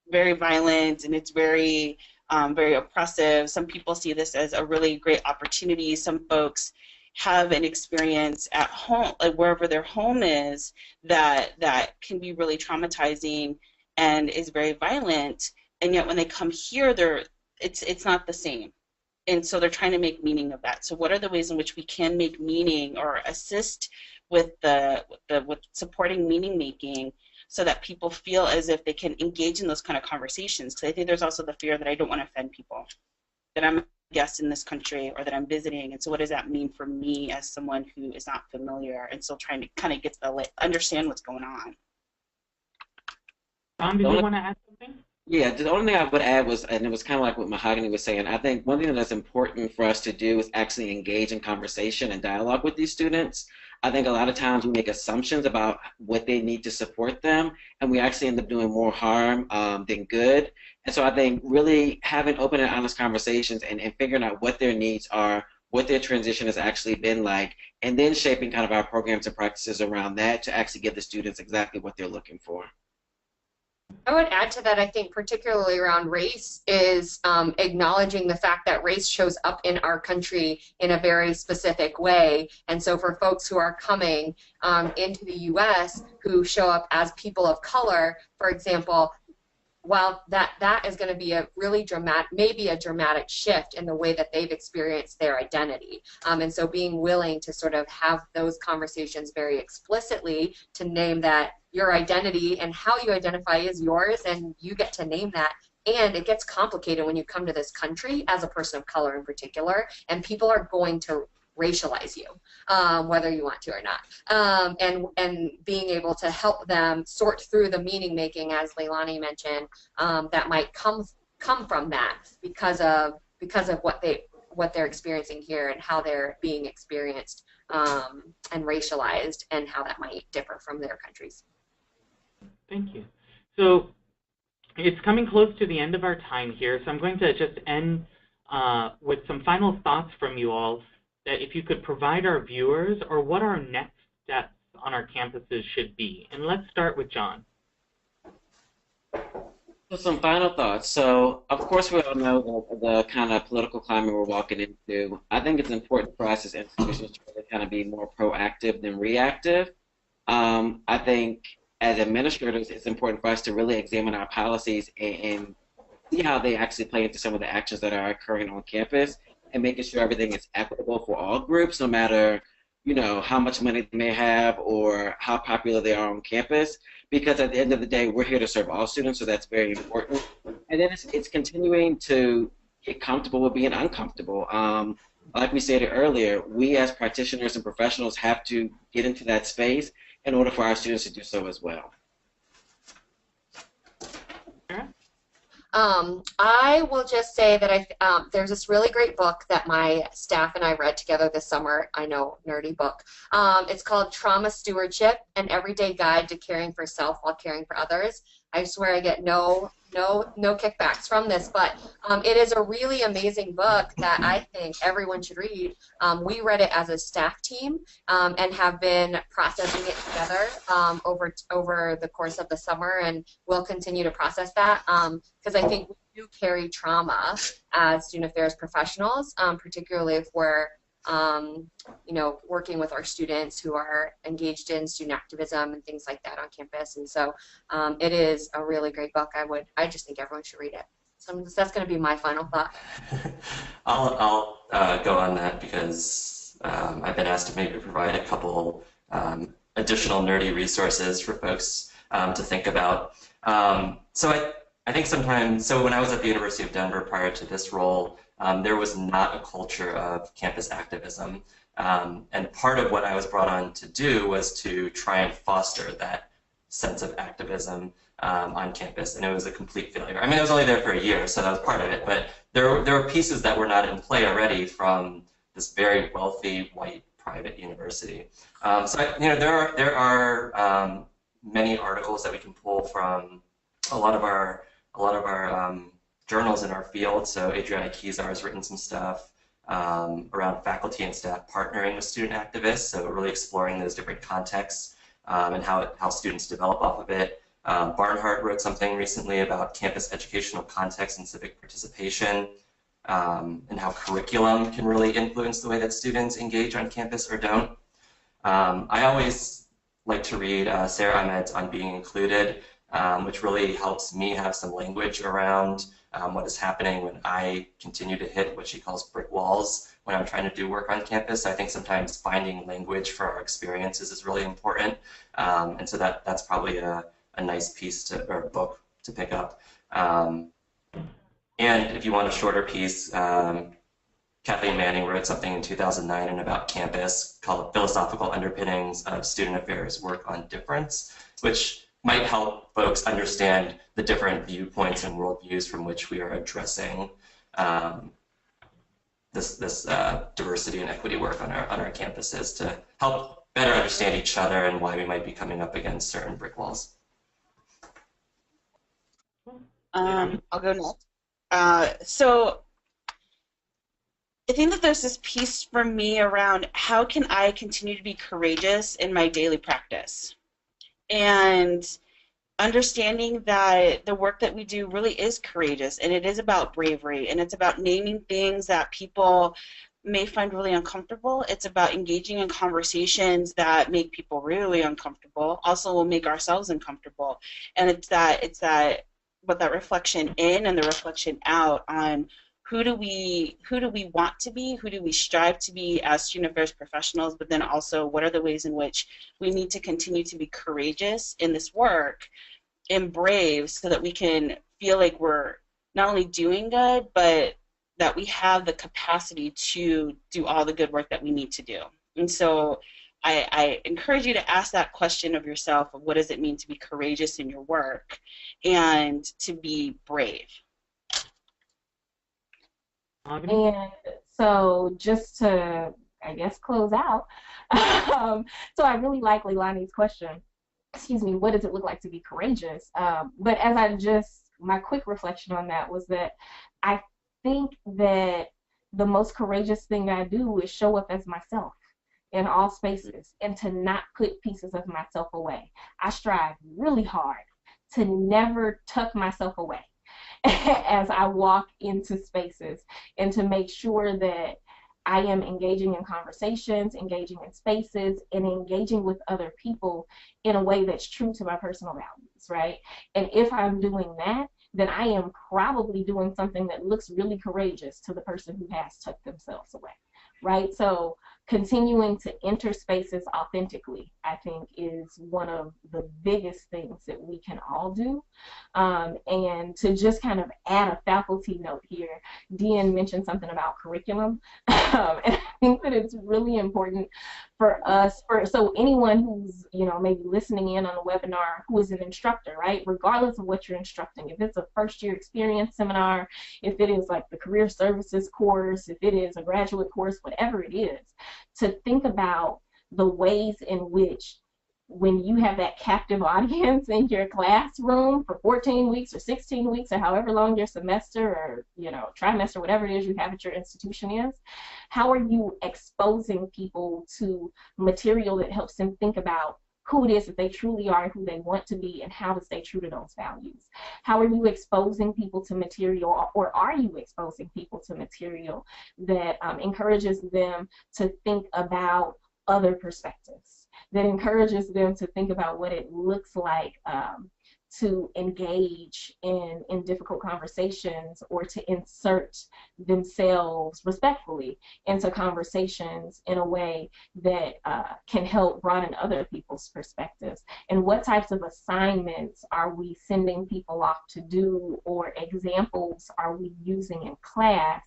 very violent and it's very very oppressive. Some people see this as a really great opportunity. Some folks have an experience at home, like wherever their home is, that can be really traumatizing and is very violent. And yet when they come here, it's not the same. And so they're trying to make meaning of that. So what are the ways in which we can make meaning or assist with with supporting meaning making, so that people feel as if they can engage in those kind of conversations? Because I think there's also the fear that I don't want to offend people, that I'm a guest in this country or that I'm visiting, and so what does that mean for me as someone who is not familiar and still trying to kind of get to understand what's going on? Tom, did you want to add something? Yeah, the only thing I would add was, and it was kind of like what Mahogany was saying, I think one thing that's important for us to do is actually engage in conversation and dialogue with these students. I think a lot of times we make assumptions about what they need to support them, and we actually end up doing more harm than good. And so I think really having open and honest conversations and figuring out what their needs are, what their transition has actually been like, and then shaping kind of our programs and practices around that to actually give the students exactly what they're looking for. I would add to that, I think particularly around race, is acknowledging the fact that race shows up in our country in a very specific way. And so for folks who are coming into the U.S. who show up as people of color, for example, while that is going to be a really maybe a dramatic shift in the way that they've experienced their identity. And so being willing to sort of have those conversations very explicitly to name that your identity and how you identify is yours, and you get to name that. And it gets complicated when you come to this country as a person of color in particular, and people are going to racialize you, whether you want to or not, and being able to help them sort through the meaning making, as Leilani mentioned, that might come from that because of what they're experiencing here and how they're being experienced and racialized, and how that might differ from their countries. Thank you. So it's coming close to the end of our time here, so I'm going to just end with some final thoughts from you all, that if you could provide our viewers or what our next steps on our campuses should be. And let's start with John. So some final thoughts. So, of course, we all know the kind of political climate we're walking into. I think it's important for us as institutions to really kind of be more proactive than reactive. I think as administrators, it's important for us to really examine our policies and see how they actually play into some of the actions that are occurring on campus, and making sure everything is equitable for all groups, no matter, you know, how much money they may have or how popular they are on campus. Because at the end of the day, we're here to serve all students, so that's very important. And then it's continuing to get comfortable with being uncomfortable. Like we stated earlier, we as practitioners and professionals have to get into that space in order for our students to do so as well. I will just say that there's this really great book that my staff and I read together this summer. I know, nerdy book. It's called Trauma Stewardship: An Everyday Guide to Caring for Self While Caring for Others. I swear I get no kickbacks from this, but it is a really amazing book that I think everyone should read. We read it as a staff team and have been processing it together over the course of the summer, and we'll continue to process that because I think we do carry trauma as student affairs professionals, particularly if we're working with our students who are engaged in student activism and things like that on campus. And so it is a really great book. I just think everyone should read it. So that's going to be my final thought. I'll go on that because I've been asked to maybe provide a couple additional nerdy resources for folks to think about. So I think sometimes, so when I was at the University of Denver prior to this role, there was not a culture of campus activism. And part of what I was brought on to do was to try and foster that sense of activism on campus, and it was a complete failure. I mean, I was only there for a year, so that was part of it, but there were pieces that were not in play already from this very wealthy, white, private university. There are many articles that we can pull from a lot of our journals in our field. So Adriana Kizar has written some stuff around faculty and staff partnering with student activists, so really exploring those different contexts and how students develop off of it. Barnhart wrote something recently about campus educational context and civic participation and how curriculum can really influence the way that students engage on campus or don't. I always like to read Sarah Ahmed's On Being Included, which really helps me have some language around what is happening when I continue to hit what she calls brick walls when I'm trying to do work on campus. I think sometimes finding language for our experiences is really important, and so that's probably a nice piece or book to pick up. And if you want a shorter piece, Kathleen Manning wrote something in 2009 and about campus called Philosophical Underpinnings of Student Affairs Work on Difference, which might help folks understand the different viewpoints and worldviews from which we are addressing this diversity and equity work on our campuses to help better understand each other and why we might be coming up against certain brick walls. I'll go next. So I think that there's this piece for me around how can I continue to be courageous in my daily practice, and understanding that the work that we do really is courageous, and it is about bravery, and it's about naming things that people may find really uncomfortable. It's about engaging in conversations that make people really uncomfortable, also will make ourselves uncomfortable. And it's that reflection in and the reflection out on who do we want to be, who do we strive to be as student affairs professionals, but then also what are the ways in which we need to continue to be courageous in this work and brave so that we can feel like we're not only doing good, but that we have the capacity to do all the good work that we need to do. And so I encourage you to ask that question of yourself of what does it mean to be courageous in your work and to be brave. And so just to, I guess, close out, so I really like Leilani's question, what does it look like to be courageous? But my quick reflection on that was that I think that the most courageous thing I do is show up as myself in all spaces and to not put pieces of myself away. I strive really hard to never tuck myself away as I walk into spaces, and to make sure that I am engaging in conversations, engaging in spaces, and engaging with other people in a way that's true to my personal values, right? And if I'm doing that, then I am probably doing something that looks really courageous to the person who has tucked themselves away, right? So continuing to enter spaces authentically, I think, is one of the biggest things that we can all do. And to just kind of add a faculty note here, Dean mentioned something about curriculum, and I think that it's really important for us, so anyone who's, you know, maybe listening in on a webinar who is an instructor, right, regardless of what you're instructing, if it's a first-year experience seminar, if it is like the career services course, if it is a graduate course, whatever it is, to think about the ways in which, when you have that captive audience in your classroom for 14 weeks or 16 weeks or however long your semester or, you know, trimester, whatever it is you have at your institution is, how are you exposing people to material that helps them think about who it is that they truly are, who they want to be, and how to stay true to those values? How are you exposing people to material, or are you exposing people to material that encourages them to think about other perspectives, that encourages them to think about what it looks like to engage in difficult conversations, or to insert themselves respectfully into conversations in a way that can help broaden other people's perspectives? And what types of assignments are we sending people off to do, or examples are we using in class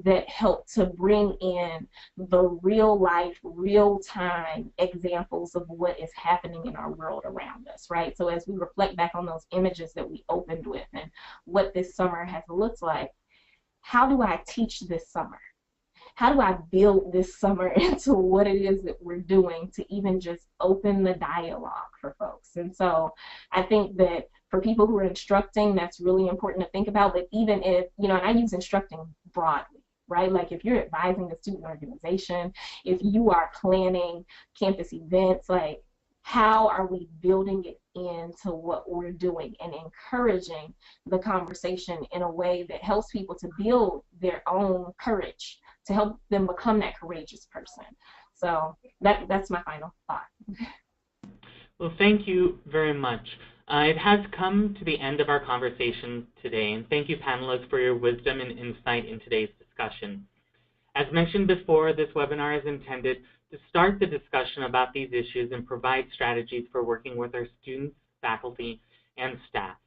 that help to bring in the real life, real time examples of what is happening in our world around us, right? So as we reflect back on those images that we opened with and what this summer has looked like, how do I teach this summer? How do I build this summer into what it is that we're doing to even just open the dialogue for folks? And so I think that for people who are instructing, that's really important to think about. But even if, you know, and I use instructing broadly, right? Like if you're advising a student organization, if you are planning campus events, like how are we building it into what we're doing and encouraging the conversation in a way that helps people to build their own courage, to help them become that courageous person? So that's my final thought. Well, thank you very much. It has come to the end of our conversation today, and thank you, panelists, for your wisdom and insight in today's discussion. As mentioned before, this webinar is intended to start the discussion about these issues and provide strategies for working with our students, faculty, and staff.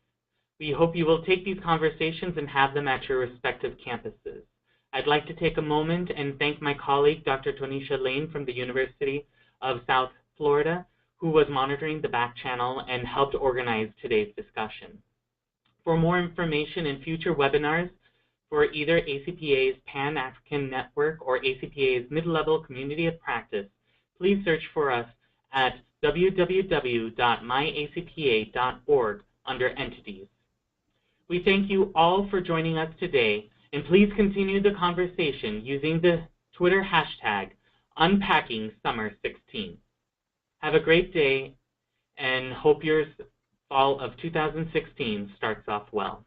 We hope you will take these conversations and have them at your respective campuses. I'd like to take a moment and thank my colleague, Dr. Tonisha Lane from the University of South Florida, who was monitoring the back channel and helped organize today's discussion. For more information and future webinars for either ACPA's Pan-African Network or ACPA's Mid-Level Community of Practice, please search for us at www.myacpa.org under Entities. We thank you all for joining us today, and please continue the conversation using the Twitter hashtag #UnpackingSummer16. Have a great day, and hope your fall of 2016 starts off well.